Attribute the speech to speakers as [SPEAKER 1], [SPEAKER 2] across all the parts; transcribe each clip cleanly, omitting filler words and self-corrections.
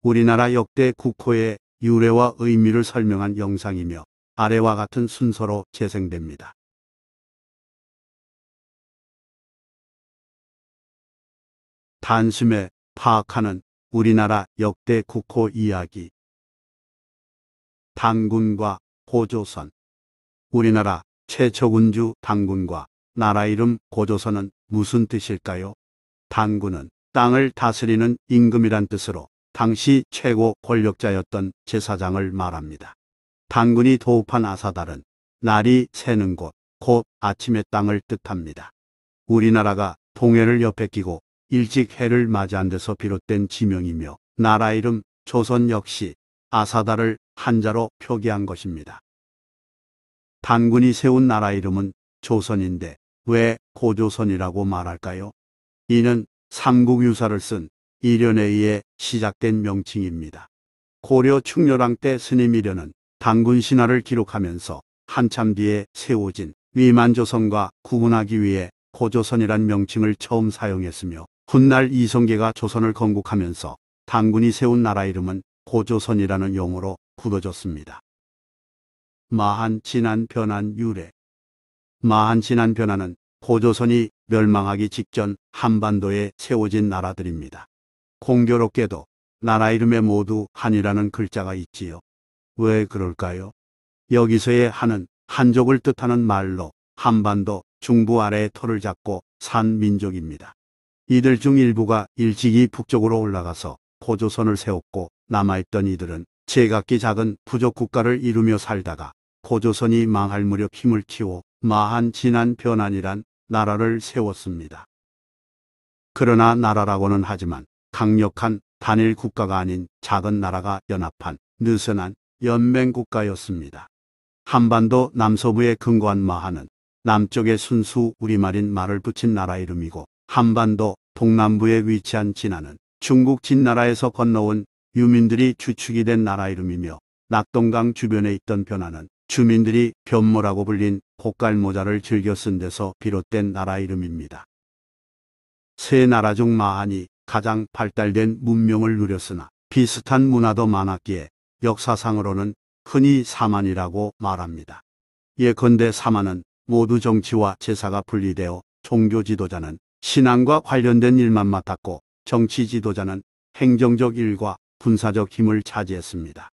[SPEAKER 1] 우리나라 역대 국호의 유래와 의미를 설명한 영상이며 아래와 같은 순서로 재생됩니다. 단숨에 파악하는 우리나라 역대 국호 이야기. 단군과 고조선. 우리나라 최초 군주 단군과 나라 이름 고조선은 무슨 뜻일까요? 단군은 땅을 다스리는 임금이란 뜻으로 당시 최고 권력자였던 제사장을 말합니다. 단군이 도읍한 아사달은 날이 새는 곳, 곧 아침의 땅을 뜻합니다. 우리나라가 동해를 옆에 끼고 일찍 해를 맞이한 데서 비롯된 지명이며 나라 이름 조선 역시 아사달을 한자로 표기한 것입니다. 단군이 세운 나라 이름은 조선인데 왜 고조선이라고 말할까요? 이는 삼국유사를 쓴 이련에 의해 시작된 명칭입니다. 고려 충렬왕 때 스님 이련은 단군 신화를 기록하면서 한참 뒤에 세워진 위만조선과 구분하기 위해 고조선이란 명칭을 처음 사용했으며 훗날 이성계가 조선을 건국하면서 단군이 세운 나라 이름은 고조선이라는 용어로 굳어졌습니다. 마한 진안 변한 유래. 마한 진안 변화는 고조선이 멸망하기 직전 한반도에 세워진 나라들입니다. 공교롭게도 나라 이름에 모두 한이라는 글자가 있지요. 왜 그럴까요? 여기서의 한은 한족을 뜻하는 말로 한반도 중부 아래의 터를 잡고 산 민족입니다. 이들 중 일부가 일찍이 북쪽으로 올라가서 고조선을 세웠고 남아있던 이들은 제각기 작은 부족 국가를 이루며 살다가 고조선이 망할 무렵 힘을 키워 마한 진안 변환이란 나라를 세웠습니다. 그러나 나라라고는 하지만 강력한 단일 국가가 아닌 작은 나라가 연합한 느슨한 연맹국가였습니다. 한반도 남서부에 근거한 마한은 남쪽에 순수 우리말인 말을 붙인 나라 이름이고 한반도 동남부에 위치한 진안은 중국 진나라에서 건너온 유민들이 주축이 된 나라 이름이며 낙동강 주변에 있던 변화는 주민들이 변모라고 불린 고깔모자를 즐겨 쓴 데서 비롯된 나라 이름입니다. 세 나라 중 마한이 가장 발달된 문명을 누렸으나 비슷한 문화도 많았기에 역사상으로는 흔히 사만이라고 말합니다. 예컨대 사만은 모두 정치와 제사가 분리되어 종교 지도자는 신앙과 관련된 일만 맡았고 정치 지도자는 행정적 일과 군사적 힘을 차지했습니다.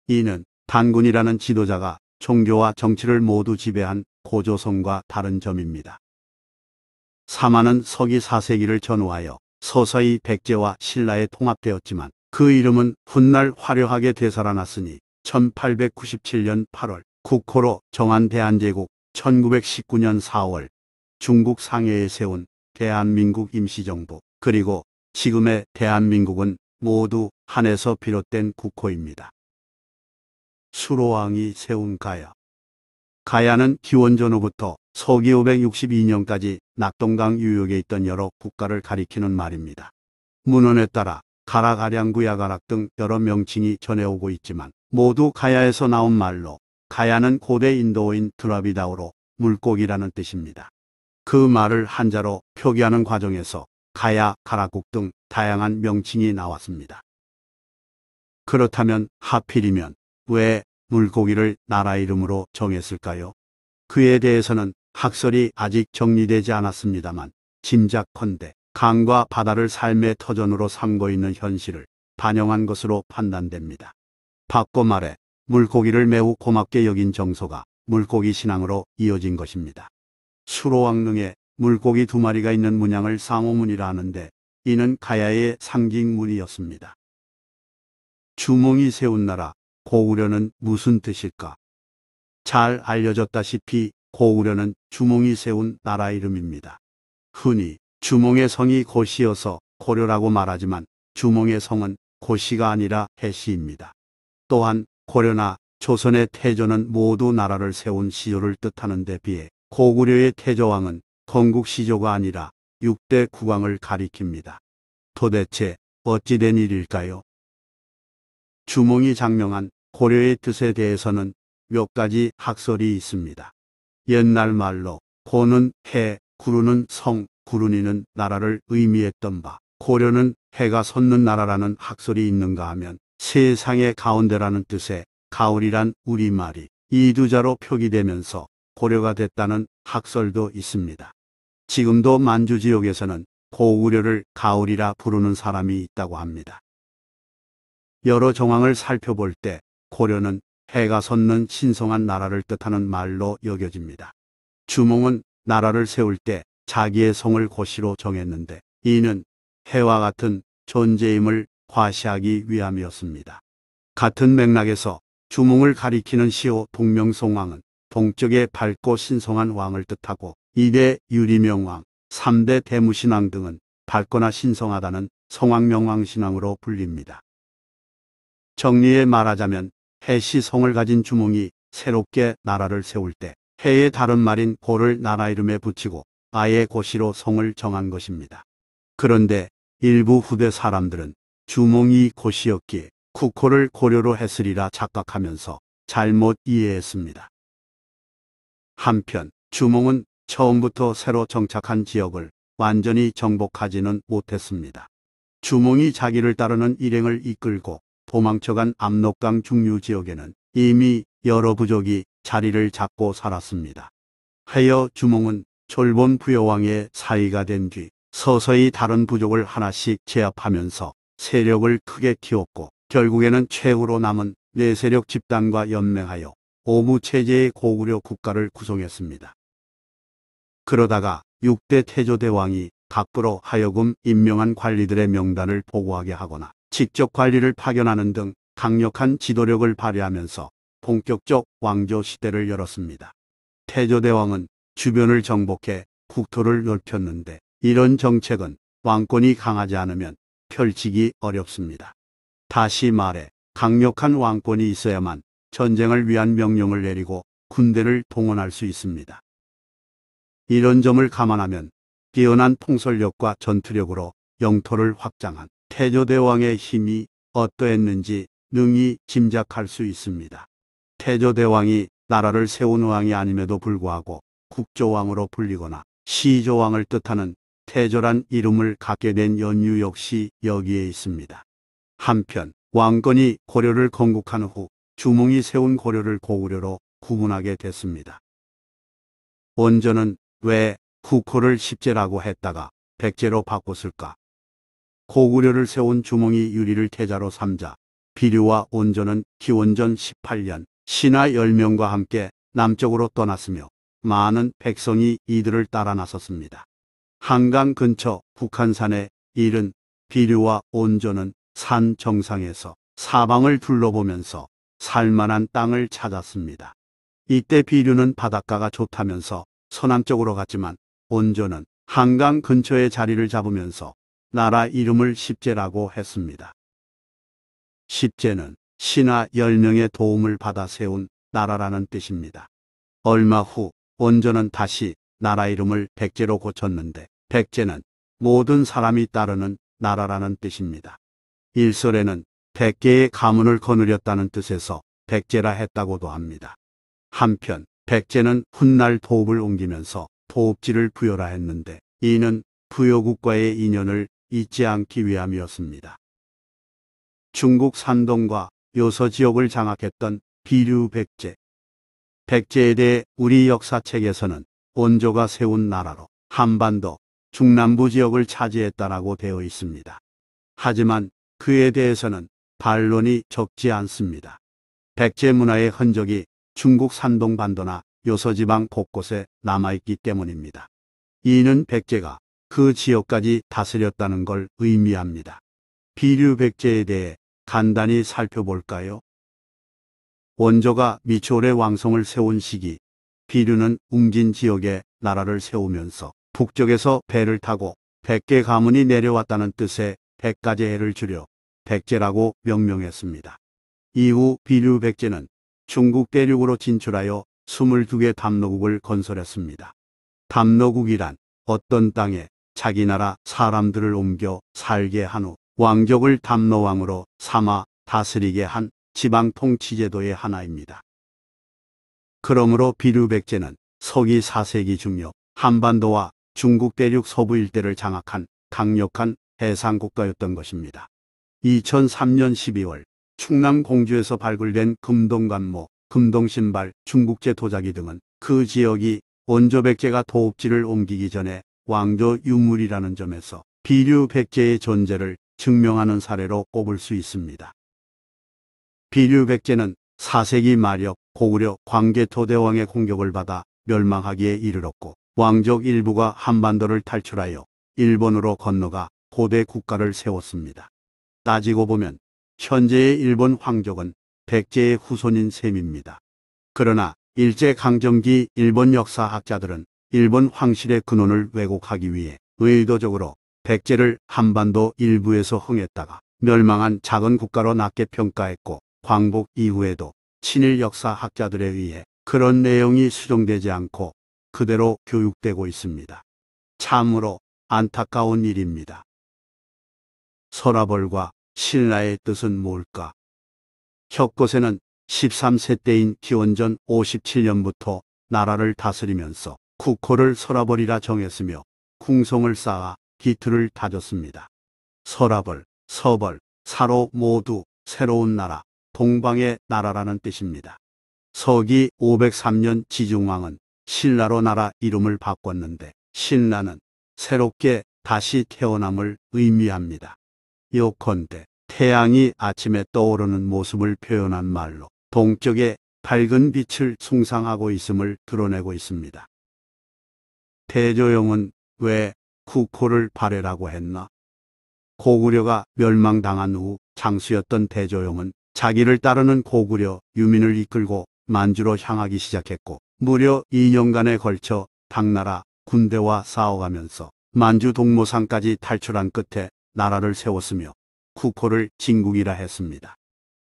[SPEAKER 1] 이는 단군이라는 지도자가 종교와 정치를 모두 지배한 고조선과 다른 점입니다. 사만은 서기 4세기를 전후하여 서서히 백제와 신라에 통합되었지만 그 이름은 훗날 화려하게 되살아났으니 1897년 8월 국호로 정한 대한제국, 1919년 4월 중국 상해에 세운 대한민국 임시정부, 그리고 지금의 대한민국은 모두 한에서 비롯된 국호입니다. 수로왕이 세운 가야. 가야는 기원전 후부터 서기 562년까지 낙동강 유역에 있던 여러 국가를 가리키는 말입니다. 문헌에 따라 가락, 아량구, 야가락 등 여러 명칭이 전해오고 있지만 모두 가야에서 나온 말로 가야는 고대 인도어인 드라비다어로 물고기라는 뜻입니다. 그 말을 한자로 표기하는 과정에서 가야, 가락국 등 다양한 명칭이 나왔습니다. 그렇다면 하필이면 왜 물고기를 나라 이름으로 정했을까요? 그에 대해서는 학설이 아직 정리되지 않았습니다만 짐작컨대 강과 바다를 삶의 터전으로 삼고 있는 현실을 반영한 것으로 판단됩니다. 바꿔 말해 물고기를 매우 고맙게 여긴 정서가 물고기 신앙으로 이어진 것입니다. 수로왕릉에 물고기 2마리가 있는 문양을 상호문이라 하는데 이는 가야의 상징문이었습니다. 주몽이 세운 나라, 고구려는 무슨 뜻일까? 잘 알려졌다시피 고구려는 주몽이 세운 나라 이름입니다. 흔히 주몽의 성이 고시여서 고려라고 말하지만 주몽의 성은 고시가 아니라 해시입니다. 또한 고려나 조선의 태조는 모두 나라를 세운 시조를 뜻하는 데 비해 고구려의 태조왕은 건국시조가 아니라 6대 국왕을 가리킵니다. 도대체 어찌된 일일까요? 주몽이 장명한 고려의 뜻에 대해서는 몇 가지 학설이 있습니다. 옛날 말로 고는 해, 구루는 성, 구run이는 나라를 의미했던 바, 고려는 해가 솟는 나라라는 학설이 있는가 하면 세상의 가운데라는 뜻의 가을이란 우리말이 이두자로 표기되면서 고려가 됐다는 학설도 있습니다. 지금도 만주 지역에서는 고구려를 가을이라 부르는 사람이 있다고 합니다. 여러 정황을 살펴볼 때 고려는 해가 솟는 신성한 나라를 뜻하는 말로 여겨집니다. 주몽은 나라를 세울 때 자기의 성을 고시로 정했는데 이는 해와 같은 존재임을 과시하기 위함이었습니다. 같은 맥락에서 주몽을 가리키는 시호 동명성왕은 동쪽의 밝고 신성한 왕을 뜻하고 2대 유리명왕, 3대 대무신왕 등은 밝거나 신성하다는 성왕명왕신왕으로 불립니다. 정리해 말하자면 해시 성을 가진 주몽이 새롭게 나라를 세울 때 해의 다른 말인 고를 나라 이름에 붙이고 아예 고시로 성을 정한 것입니다. 그런데 일부 후대 사람들은 주몽이 고시였기에 국호를 고려로 했으리라 착각하면서 잘못 이해했습니다. 한편 주몽은 처음부터 새로 정착한 지역을 완전히 정복하지는 못했습니다. 주몽이 자기를 따르는 일행을 이끌고 도망쳐간 압록강 중류 지역에는 이미 여러 부족이 자리를 잡고 살았습니다. 하여 주몽은 졸본 부여왕의 사위가 된 뒤 서서히 다른 부족을 하나씩 제압하면서 세력을 크게 키웠고 결국에는 최후로 남은 내세력 집단과 연맹하여 오무체제의 고구려 국가를 구성했습니다. 그러다가 6대 태조대왕이 각부로 하여금 임명한 관리들의 명단을 보고하게 하거나 직접 관리를 파견하는 등 강력한 지도력을 발휘하면서 본격적 왕조 시대를 열었습니다. 태조대왕은 주변을 정복해 국토를 넓혔는데 이런 정책은 왕권이 강하지 않으면 펼치기 어렵습니다. 다시 말해 강력한 왕권이 있어야만 전쟁을 위한 명령을 내리고 군대를 동원할 수 있습니다. 이런 점을 감안하면 뛰어난 통솔력과 전투력으로 영토를 확장한 태조대왕의 힘이 어떠했는지 능히 짐작할 수 있습니다. 태조대왕이 나라를 세운 왕이 아님에도 불구하고 국조왕으로 불리거나 시조왕을 뜻하는 태조란 이름을 갖게 된 연유 역시 여기에 있습니다. 한편 왕건이 고려를 건국한 후 주몽이 세운 고려를 고구려로 구분하게 됐습니다. 원조는 왜 국호를 십제라고 했다가 백제로 바꿨을까? 고구려를 세운 주몽이 유리를 태자로 삼자 비류와 온조는 기원전 18년 신하 10명과 함께 남쪽으로 떠났으며 많은 백성이 이들을 따라 나섰습니다. 한강 근처 북한산에 이른 비류와 온조는 산 정상에서 사방을 둘러보면서 살만한 땅을 찾았습니다. 이때 비류는 바닷가가 좋다면서 서남쪽으로 갔지만 온조는 한강 근처에 자리를 잡으면서 나라 이름을 십제라고 했습니다. 십제는 신하 10명의 도움을 받아 세운 나라라는 뜻입니다. 얼마 후 온조는 다시 나라 이름을 백제로 고쳤는데 백제는 모든 사람이 따르는 나라라는 뜻입니다. 일설에는 100개의 가문을 거느렸다는 뜻에서 백제라 했다고도 합니다. 한편 백제는 훗날 도읍을 옮기면서 도읍지를 부여라 했는데 이는 부여국과의 인연을 잊지 않기 위함이었습니다. 중국 산동과 요서 지역을 장악했던 비류 백제. 백제에 대해 우리 역사책에서는 온조가 세운 나라로 한반도, 중남부 지역을 차지했다라고 되어 있습니다. 하지만 그에 대해서는 반론이 적지 않습니다. 백제 문화의 흔적이 중국 산동 반도나 요서지방 곳곳에 남아있기 때문입니다. 이는 백제가 그 지역까지 다스렸다는 걸 의미합니다. 비류 백제에 대해 간단히 살펴볼까요? 원조가 미초의 왕성을 세운 시기, 비류는 웅진 지역에 나라를 세우면서 북쪽에서 배를 타고 100개 가문이 내려왔다는 뜻의 100가지 해를 줄여 백제라고 명명했습니다. 이후 비류 백제는 중국 대륙으로 진출하여 22개 담로국을 건설했습니다. 담로국이란 어떤 땅에 자기 나라 사람들을 옮겨 살게 한 후 왕족을 담로왕으로 삼아 다스리게 한 지방 통치제도의 하나입니다. 그러므로 비류 백제는 서기 4세기 중엽 한반도와 중국 대륙 서부 일대를 장악한 강력한 해상국가였던 것입니다. 2003년 12월 충남 공주에서 발굴된 금동관모, 금동신발, 중국제 도자기 등은 그 지역이 원조 백제가 도읍지를 옮기기 전에 왕조 유물이라는 점에서 비류 백제의 존재를 증명하는 사례로 꼽을 수 있습니다. 비류 백제는 4세기 말엽 고구려 광개토대왕의 공격을 받아 멸망하기에 이르렀고 왕족 일부가 한반도를 탈출하여 일본으로 건너가 고대 국가를 세웠습니다. 따지고 보면 현재의 일본 황족은 백제의 후손인 셈입니다. 그러나 일제강점기 일본 역사학자들은 일본 황실의 근원을 왜곡하기 위해 의도적으로 백제를 한반도 일부에서 흥했다가 멸망한 작은 국가로 낮게 평가했고 광복 이후에도 친일 역사학자들에 의해 그런 내용이 수정되지 않고 그대로 교육되고 있습니다. 참으로 안타까운 일입니다. 서라벌과 신라의 뜻은 뭘까? 혁고세는 13세 때인 기원전 57년부터 나라를 다스리면서 국호를 서라벌이라 정했으며 궁성을 쌓아 기틀을 다졌습니다. 서라벌, 서벌, 사로 모두 새로운 나라, 동방의 나라라는 뜻입니다. 서기 503년 지중왕은 신라로 나라 이름을 바꿨는데 신라는 새롭게 다시 태어남을 의미합니다. 요컨대 태양이 아침에 떠오르는 모습을 표현한 말로 동쪽의 밝은 빛을 숭상하고 있음을 드러내고 있습니다. 대조영은 왜 국호를 발해라고 했나? 고구려가 멸망당한 후 장수였던 대조영은 자기를 따르는 고구려 유민을 이끌고 만주로 향하기 시작했고 무려 2년간에 걸쳐 당나라 군대와 싸워가면서 만주 동모산까지 탈출한 끝에 나라를 세웠으며 국호를 진국이라 했습니다.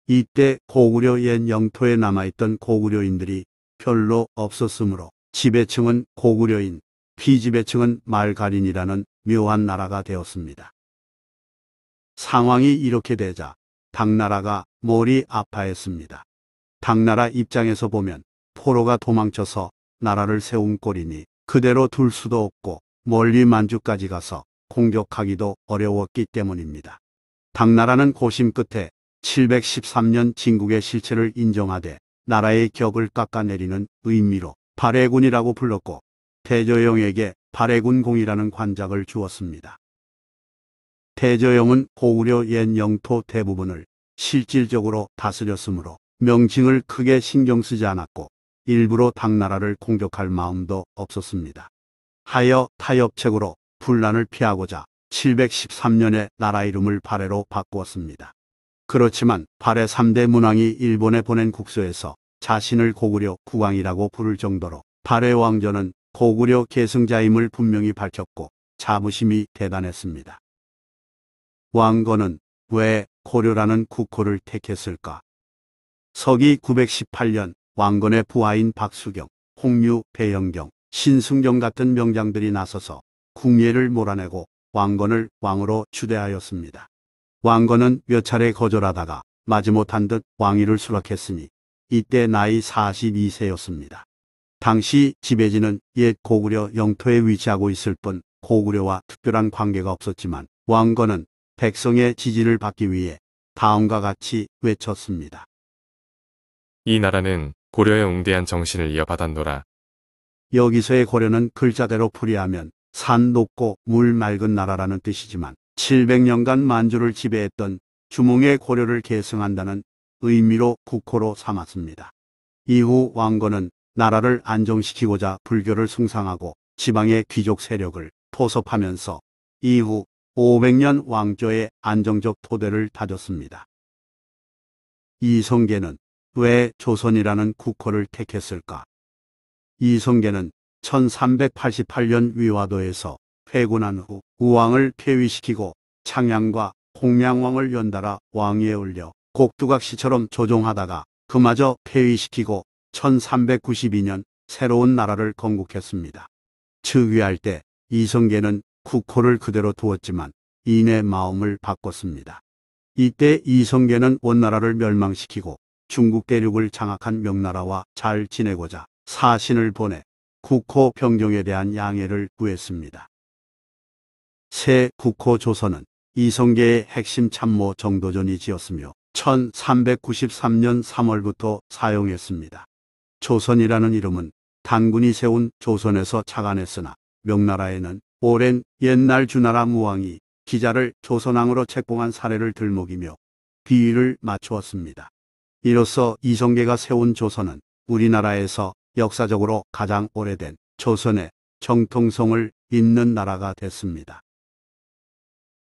[SPEAKER 1] 이때 고구려 옛 영토에 남아있던 고구려인들이 별로 없었으므로 지배층은 고구려인, 피지배층은 말갈인이라는 묘한 나라가 되었습니다. 상황이 이렇게 되자 당나라가 머리 아파했습니다. 당나라 입장에서 보면 포로가 도망쳐서 나라를 세운 꼴이니 그대로 둘 수도 없고 멀리 만주까지 가서 공격하기도 어려웠기 때문입니다. 당나라는 고심 끝에 713년 진국의 실체를 인정하되 나라의 격을 깎아내리는 의미로 발해군이라고 불렀고 대조영에게 발해군공이라는 관작을 주었습니다. 대조영은 고구려 옛 영토 대부분을 실질적으로 다스렸으므로 명칭을 크게 신경 쓰지 않았고 일부러 당나라를 공격할 마음도 없었습니다. 하여 타협책으로 분란을 피하고자 713년에 나라 이름을 발해로 바꾸었습니다. 그렇지만 발해 3대 문왕이 일본에 보낸 국서에서 자신을 고구려 국왕이라고 부를 정도로 발해 왕조는 고구려 계승자임을 분명히 밝혔고 자부심이 대단했습니다. 왕건은 왜 고려라는 국호를 택했을까? 서기 918년 왕건의 부하인 박수경, 홍유, 배영경, 신승경 같은 명장들이 나서서 궁예를 몰아내고 왕건을 왕으로 추대하였습니다. 왕건은 몇 차례 거절하다가 마지못한 듯 왕위를 수락했으니 이때 나이 42세였습니다. 당시 지배지는 옛 고구려 영토에 위치하고 있을 뿐 고구려와 특별한 관계가 없었지만 왕건은 백성의 지지를 받기 위해 다음과 같이 외쳤습니다.
[SPEAKER 2] 이 나라는 고려의 웅대한 정신을 이어받았노라.
[SPEAKER 1] 여기서의 고려는 글자대로 풀이하면 산 높고 물 맑은 나라라는 뜻이지만 700년간 만주를 지배했던 주몽의 고려를 계승한다는 의미로 국호로 삼았습니다. 이후 왕건은 나라를 안정시키고자 불교를 숭상하고 지방의 귀족 세력을 포섭하면서 이후 500년 왕조의 안정적 토대를 다졌습니다. 이성계는 왜 조선이라는 국호를 택했을까? 이성계는 1388년 위화도에서 회군한 후 우왕을 폐위시키고 창양과 홍량왕을 연달아 왕위에 올려 곡두각시처럼 조종하다가 그마저 폐위시키고 1392년 새로운 나라를 건국했습니다. 즉위할 때 이성계는 국호를 그대로 두었지만 이내 마음을 바꿨습니다. 이때 이성계는 원나라를 멸망시키고 중국 대륙을 장악한 명나라와 잘 지내고자 사신을 보내 국호 변경에 대한 양해를 구했습니다. 새 국호 조선은 이성계의 핵심 참모 정도전이 지었으며 1393년 3월부터 사용했습니다. 조선이라는 이름은 단군이 세운 조선에서 착안했으나 명나라에는 오랜 옛날 주나라 무왕이 기자를 조선왕으로 책봉한 사례를 들먹이며 비위를 맞추었습니다. 이로써 이성계가 세운 조선은 우리나라에서 역사적으로 가장 오래된 조선의 정통성을 잇는 나라가 됐습니다.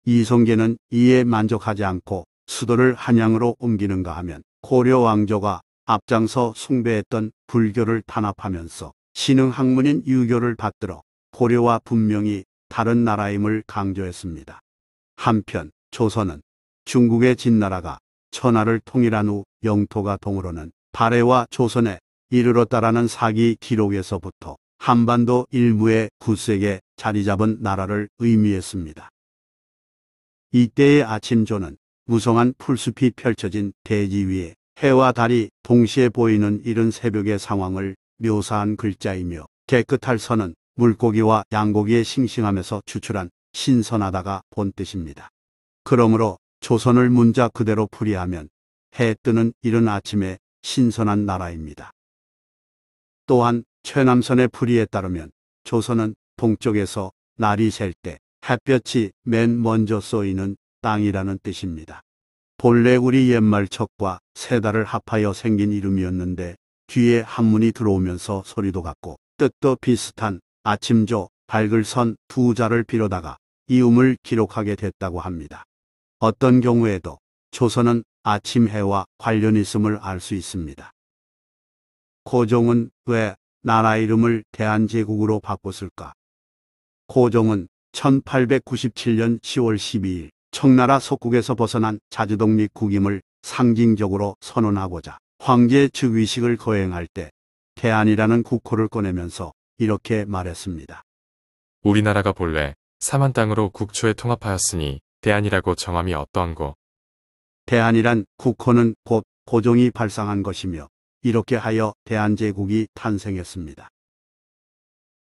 [SPEAKER 1] 이성계는 이에 만족하지 않고 수도를 한양으로 옮기는가 하면 고려 왕조가 앞장서 숭배했던 불교를 탄압하면서 신흥학문인 유교를 받들어 고려와 분명히 다른 나라임을 강조했습니다. 한편 조선은 중국의 진나라가 천하를 통일한 후 영토가 동으로는 발해와 조선에 이르렀다라는 사기 기록에서부터 한반도 일부의 굳세게 자리 잡은 나라를 의미했습니다. 이때의 아침조는 무성한 풀숲이 펼쳐진 대지 위에 해와 달이 동시에 보이는 이른 새벽의 상황을 묘사한 글자이며 깨끗할 선은 물고기와 양고기의 싱싱함에서 추출한 신선하다가 본 뜻입니다. 그러므로 조선을 문자 그대로 풀이하면 해 뜨는 이른 아침에 신선한 나라입니다. 또한 최남선의 풀이에 따르면 조선은 동쪽에서 날이 셀 때 햇볕이 맨 먼저 쏘이는 땅이라는 뜻입니다. 본래 우리 옛말 척과 세달을 합하여 생긴 이름이었는데 뒤에 한문이 들어오면서 소리도 같고 뜻도 비슷한 아침조, 밝을 선 두 자를 빌어다가 이음을 기록하게 됐다고 합니다. 어떤 경우에도 조선은 아침 해와 관련 있음을 알 수 있습니다. 고종은 왜 나라 이름을 대한제국으로 바꿨을까? 고종은 1897년 10월 12일 청나라 속국에서 벗어난 자주독립 국임을 상징적으로 선언하고자 황제 즉위식을 거행할 때 대한이라는 국호를 꺼내면서 이렇게 말했습니다.
[SPEAKER 2] 우리나라가 본래 삼한 땅으로 국초에 통합하였으니 대한이라고 정함이 어떠한고.
[SPEAKER 1] 대한이란 국호는 곧 고종이 발상한 것이며 이렇게 하여 대한제국이 탄생했습니다.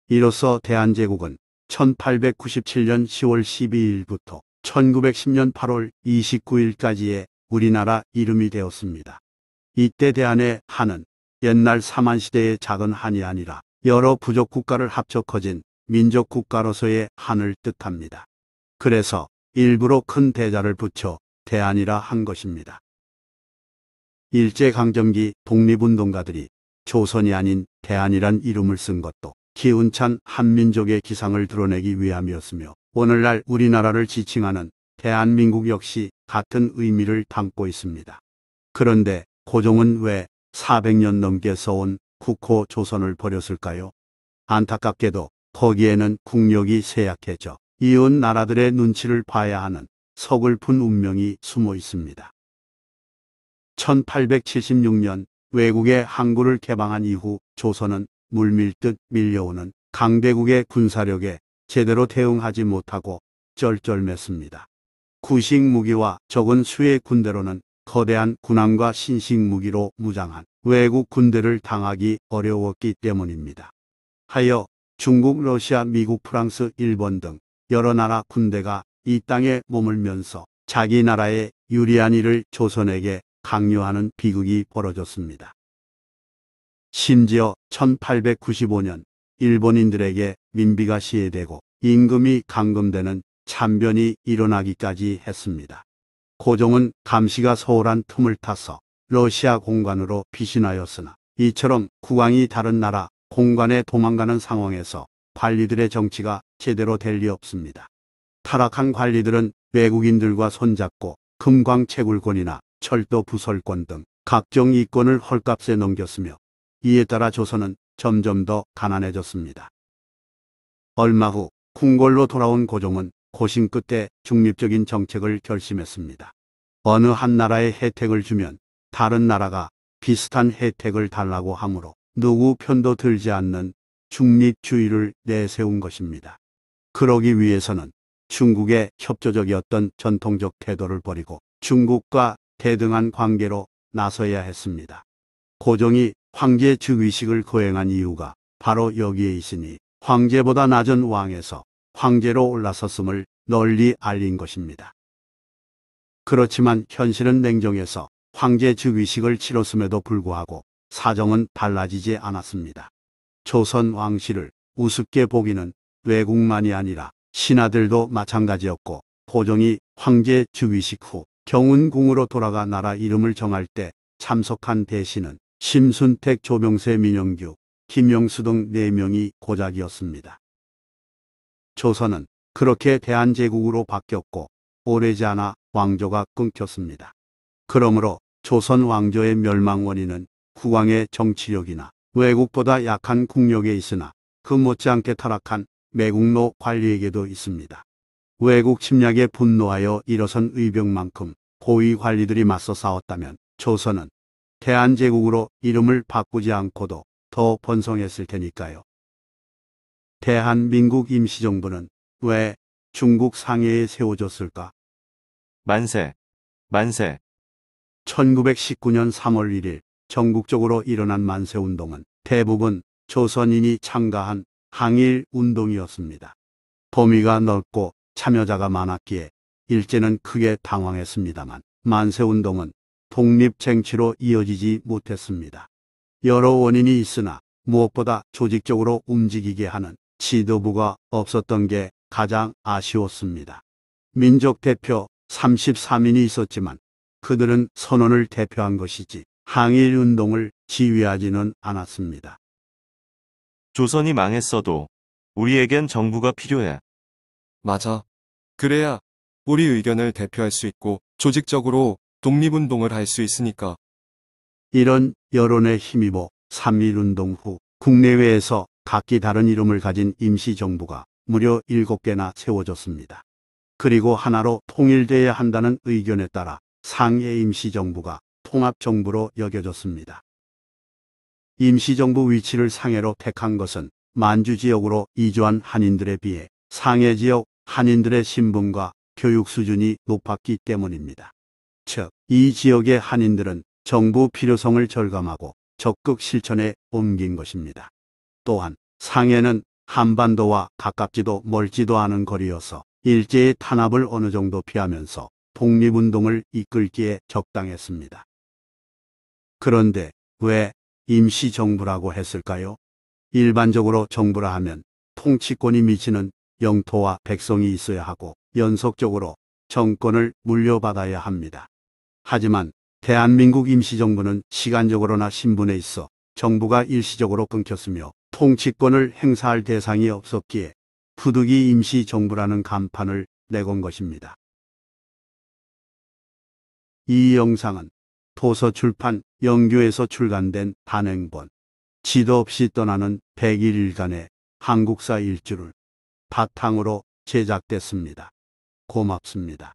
[SPEAKER 1] 이로써 대한제국은 1897년 10월 12일부터 1910년 8월 29일까지의 우리나라 이름이 되었습니다. 이때 대한의 한은 옛날 삼한시대의 작은 한이 아니라 여러 부족 국가를 합쳐 커진 민족 국가로서의 한을 뜻합니다. 그래서 일부러 큰 대자를 붙여 대한이라 한 것입니다. 일제강점기 독립운동가들이 조선이 아닌 대한이란 이름을 쓴 것도 기운찬 한민족의 기상을 드러내기 위함이었으며 오늘날 우리나라를 지칭하는 대한민국 역시 같은 의미를 담고 있습니다. 그런데 고종은 왜 400년 넘게 써온 국호 조선을 버렸을까요? 안타깝게도 거기에는 국력이 쇠약해져 이웃 나라들의 눈치를 봐야 하는 서글픈 운명이 숨어 있습니다. 1876년 외국의 항구를 개방한 이후 조선은 물밀듯 밀려오는 강대국의 군사력에 제대로 대응하지 못하고 쩔쩔맸습니다. 구식 무기와 적은 수의 군대로는 거대한 군함과 신식 무기로 무장한 외국 군대를 당하기 어려웠기 때문입니다. 하여 중국, 러시아, 미국, 프랑스, 일본 등 여러 나라 군대가 이 땅에 머물면서 자기 나라의 유리한 일을 조선에게 강요하는 비극이 벌어졌습니다. 심지어 1895년 일본인들에게 민비가 시해되고 임금이 감금되는 참변이 일어나기까지 했습니다. 고종은 감시가 소홀한 틈을 타서 러시아 공관으로 피신하였으나 이처럼 국왕이 다른 나라 공관에 도망가는 상황에서 관리들의 정치가 제대로 될 리 없습니다. 타락한 관리들은 외국인들과 손잡고 금광채굴권이나 철도 부설권 등 각종 이권을 헐값에 넘겼으며 이에 따라 조선은 점점 더 가난해졌습니다. 얼마 후 궁궐로 돌아온 고종은 고심 끝에 중립적인 정책을 결심했습니다. 어느 한 나라에 혜택을 주면 다른 나라가 비슷한 혜택을 달라고 하므로 누구 편도 들지 않는 중립주의를 내세운 것입니다. 그러기 위해서는 중국의 협조적이었던 전통적 태도를 버리고 중국과 대등한 관계로 나서야 했습니다. 고종이 황제 즉위식을 거행한 이유가 바로 여기에 있으니 황제보다 낮은 왕에서 황제로 올라섰음을 널리 알린 것입니다. 그렇지만 현실은 냉정해서 황제 즉위식을 치렀음에도 불구하고 사정은 달라지지 않았습니다. 조선 왕실을 우습게 보기는 외국만이 아니라 신하들도 마찬가지였고, 고종이 황제 즉위식 후 경운궁으로 돌아가 나라 이름을 정할 때 참석한 대신은 심순택, 조병세, 민영규, 김영수 등 4명이 고작이었습니다. 조선은 그렇게 대한제국으로 바뀌었고 오래지 않아 왕조가 끊겼습니다. 그러므로 조선 왕조의 멸망 원인은 국왕의 정치력이나 외국보다 약한 국력에 있으나 그 못지않게 타락한 매국노 관리에게도 있습니다. 외국 침략에 분노하여 일어선 의병만큼 고위 관리들이 맞서 싸웠다면 조선은 대한제국으로 이름을 바꾸지 않고도 더 번성했을 테니까요. 대한민국 임시정부는 왜 중국 상해에 세워졌을까?
[SPEAKER 3] 만세, 만세.
[SPEAKER 1] 1919년 3월 1일 전국적으로 일어난 만세운동은 대부분 조선인이 참가한 항일 운동이었습니다. 범위가 넓고 참여자가 많았기에 일제는 크게 당황했습니다만 만세운동은 독립쟁취로 이어지지 못했습니다. 여러 원인이 있으나 무엇보다 조직적으로 움직이게 하는 지도부가 없었던 게 가장 아쉬웠습니다. 민족 대표 33인이 있었지만 그들은 선언을 대표한 것이지 항일 운동을 지휘하지는 않았습니다.
[SPEAKER 3] 조선이 망했어도 우리에겐 정부가 필요해.
[SPEAKER 4] 맞아. 그래야 우리 의견을 대표할 수 있고 조직적으로 독립운동을 할 수 있으니까.
[SPEAKER 1] 이런 여론에 힘입어 3.1운동 후 국내외에서 각기 다른 이름을 가진 임시정부가 무려 7개나 세워졌습니다. 그리고 하나로 통일돼야 한다는 의견에 따라 상해 임시정부가 통합정부로 여겨졌습니다. 임시정부 위치를 상해로 택한 것은 만주 지역으로 이주한 한인들에 비해 상해 지역 한인들의 신분과 교육 수준이 높았기 때문입니다. 즉, 이 지역의 한인들은 정부 필요성을 절감하고 적극 실천에 옮긴 것입니다. 또한 상해는 한반도와 가깝지도 멀지도 않은 거리여서 일제의 탄압을 어느 정도 피하면서 독립운동을 이끌기에 적당했습니다. 그런데 왜 임시정부라고 했을까요? 일반적으로 정부라 하면 통치권이 미치는 영토와 백성이 있어야 하고 연속적으로 정권을 물려받아야 합니다. 하지만 대한민국 임시정부는 시간적으로나 신분에 있어 정부가 일시적으로 끊겼으며 통치권을 행사할 대상이 없었기에 부득이 임시정부라는 간판을 내건 것입니다. 이 영상은 도서출판 영규에서 출간된 단행본 지도 없이 떠나는 101일간의 한국사 일주를 바탕으로 제작됐습니다. 고맙습니다.